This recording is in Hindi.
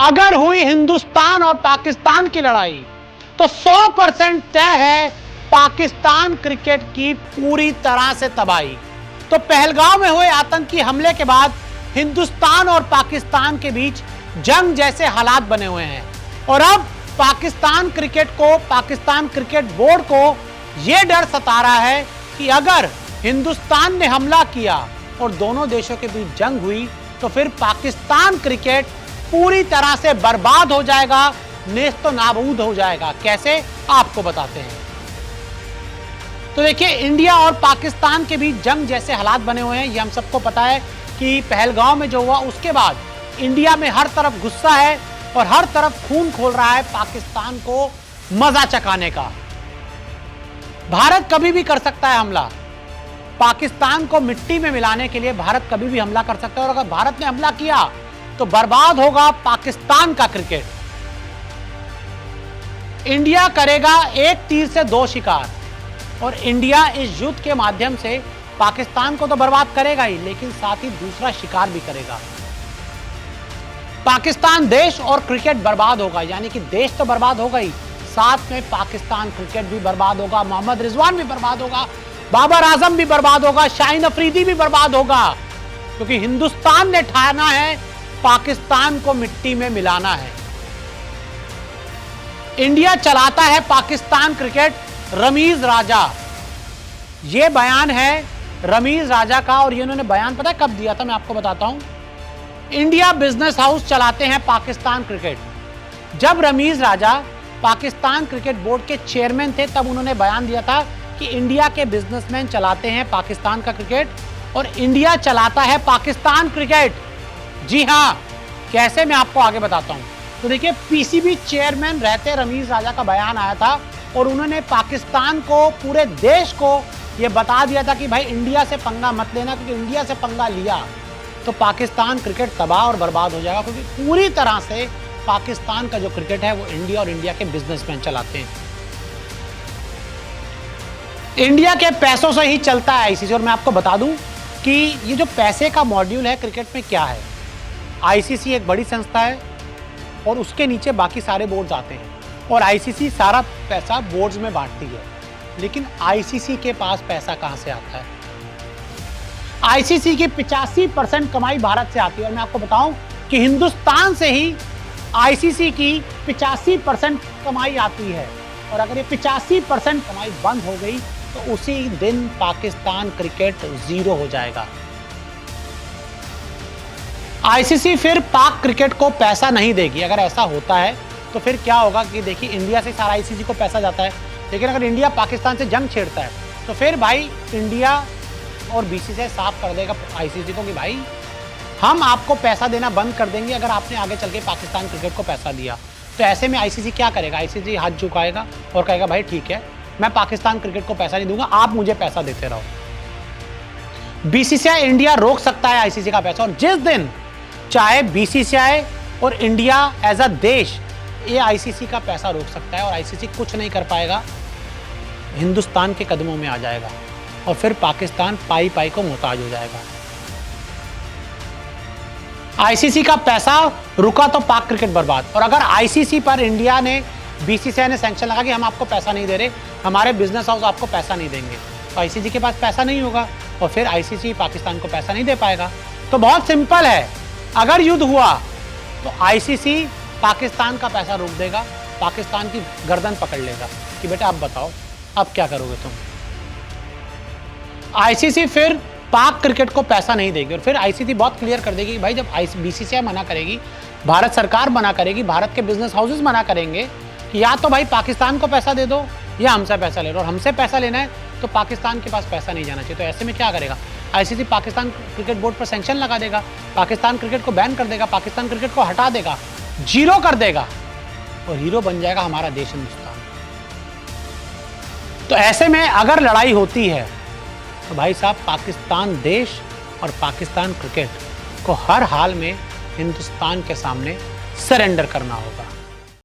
अगर हुई हिंदुस्तान और पाकिस्तान की लड़ाई तो 100% तय है पाकिस्तान क्रिकेट की पूरी तरह से तबाही। तो पहलगांव में हुए आतंकी हमले के बाद हिंदुस्तान और पाकिस्तान के बीच जंग जैसे हालात बने हुए हैं और अब पाकिस्तान क्रिकेट बोर्ड को यह डर सता रहा है कि अगर हिंदुस्तान ने हमला किया और दोनों देशों के बीच जंग हुई तो फिर पाकिस्तान क्रिकेट पूरी तरह से बर्बाद हो जाएगा, नेस्तो नाबूद हो जाएगा। कैसे, आपको बताते हैं। तो देखिए, इंडिया और पाकिस्तान के बीच जंग जैसे हालात बने हुए हैं। ये हम सबको पता है कि पहलगांव में जो हुआ उसके बाद इंडिया में हर तरफ गुस्सा है और हर तरफ खून खोल रहा है पाकिस्तान को मजा चखाने का। भारत कभी भी कर सकता है हमला, पाकिस्तान को मिट्टी में मिलाने के लिए भारत कभी भी हमला कर सकता है। और अगर भारत ने हमला किया तो बर्बाद होगा पाकिस्तान का क्रिकेट। इंडिया करेगा एक तीर से दो शिकार और इंडिया इस युद्ध के माध्यम से पाकिस्तान को तो बर्बाद करेगा ही, लेकिन साथ ही दूसरा शिकार भी करेगा। पाकिस्तान देश और क्रिकेट बर्बाद होगा, यानी कि देश तो बर्बाद होगा ही, साथ में पाकिस्तान क्रिकेट भी बर्बाद होगा, मोहम्मद रिजवान भी बर्बाद होगा, बाबर आजम भी बर्बाद होगा, शाहीन अफरीदी भी बर्बाद होगा, क्योंकि हिंदुस्तान ने ठाना है पाकिस्तान को मिट्टी में मिलाना है। इंडिया चलाता है पाकिस्तान क्रिकेट, रमीज राजा। यह बयान है रमीज राजा का और ये उन्होंने बयान पता है कब दिया था, मैं आपको बताता हूं। इंडिया बिजनेस हाउस चलाते हैं पाकिस्तान क्रिकेट। जब रमीज राजा पाकिस्तान क्रिकेट बोर्ड के चेयरमैन थे तब उन्होंने बयान दिया था कि इंडिया के बिजनेसमैन चलाते हैं पाकिस्तान का क्रिकेट और इंडिया चलाता है पाकिस्तान क्रिकेट। जी हां, कैसे, मैं आपको आगे बताता हूं। तो देखिए, पीसीबी चेयरमैन रहते रमीज राजा का बयान आया था और उन्होंने पाकिस्तान को, पूरे देश को यह बता दिया था कि भाई इंडिया से पंगा मत लेना, क्योंकि इंडिया से पंगा लिया तो पाकिस्तान क्रिकेट तबाह और बर्बाद हो जाएगा, क्योंकि पूरी तरह से पाकिस्तान का जो क्रिकेट है वो इंडिया और इंडिया के बिजनेसमैन चलाते हैं। इंडिया के पैसों से ही चलता है आईसीसी। और मैं आपको बता दूं कि ये जो पैसे का मॉड्यूल है क्रिकेट में क्या है, आईसीसी एक बड़ी संस्था है और उसके नीचे बाकी सारे बोर्ड्स आते हैं और आईसीसी सारा पैसा बोर्ड्स में बांटती है। लेकिन आईसीसी के पास पैसा कहां से आता है? आईसीसी की 85% कमाई भारत से आती है और मैं आपको बताऊं कि हिंदुस्तान से ही आईसीसी की 85% कमाई आती है। और अगर ये 85% कमाई बंद हो गई तो उसी दिन पाकिस्तान क्रिकेट जीरो हो जाएगा। आईसीसी फिर पाक क्रिकेट को पैसा नहीं देगी। अगर ऐसा होता है तो फिर क्या होगा कि देखिए, इंडिया से सारा आईसीसी को पैसा जाता है, लेकिन अगर इंडिया पाकिस्तान से जंग छेड़ता है तो फिर भाई इंडिया और बीसीसीआई साफ कर देगा आईसीसी को कि भाई हम आपको पैसा देना बंद कर देंगे अगर आपने आगे चल के पाकिस्तान क्रिकेट को पैसा दिया। तो ऐसे में आईसीसी क्या करेगा? आईसीसी हाथ झुकाएगा और कहेगा भाई ठीक है, मैं पाकिस्तान क्रिकेट को पैसा नहीं दूंगा, आप मुझे पैसा देते रहो। बीसीसीआई इंडिया रोक सकता है आईसीसी का पैसा, और जिस दिन चाहे बीसीसीआई और इंडिया एज अ देश ये आईसीसी का पैसा रोक सकता है और आईसीसी कुछ नहीं कर पाएगा, हिंदुस्तान के कदमों में आ जाएगा और फिर पाकिस्तान पाई पाई को मोहताज हो जाएगा। आईसीसी का पैसा रुका तो पाक क्रिकेट बर्बाद। और अगर आईसीसी पर इंडिया ने, बीसीसीआई ने सैंक्शन लगा कि हम आपको पैसा नहीं दे रहे, हमारे बिजनेस हाउस आपको पैसा नहीं देंगे, तो आईसीसी के पास पैसा नहीं होगा और फिर आईसीसी पाकिस्तान को पैसा नहीं दे पाएगा। तो बहुत सिंपल है, अगर युद्ध हुआ तो आईसीसी पाकिस्तान का पैसा रोक देगा, पाकिस्तान की गर्दन पकड़ लेगा कि बेटा अब बताओ अब क्या करोगे तुम। आईसीसी फिर पाक क्रिकेट को पैसा नहीं देगी और फिर आईसीसी बहुत क्लियर कर देगी कि भाई जब बीसीसीआई मना करेगी, भारत सरकार मना करेगी, भारत के बिजनेस हाउसेस मना करेंगे कि या तो भाई पाकिस्तान को पैसा दे दो या हमसे पैसा ले लो, और हमसे पैसा लेना है तो पाकिस्तान के पास पैसा नहीं जाना चाहिए। तो ऐसे में क्या करेगा आईसीसी? पाकिस्तान क्रिकेट बोर्ड पर सैंक्शन लगा देगा, पाकिस्तान क्रिकेट को बैन कर देगा, पाकिस्तान क्रिकेट को हटा देगा, जीरो कर देगा और हीरो बन जाएगा हमारा देश हिंदुस्तान। तो ऐसे में अगर लड़ाई होती है तो भाई साहब पाकिस्तान देश और पाकिस्तान क्रिकेट को हर हाल में हिंदुस्तान के सामने सरेंडर करना होगा।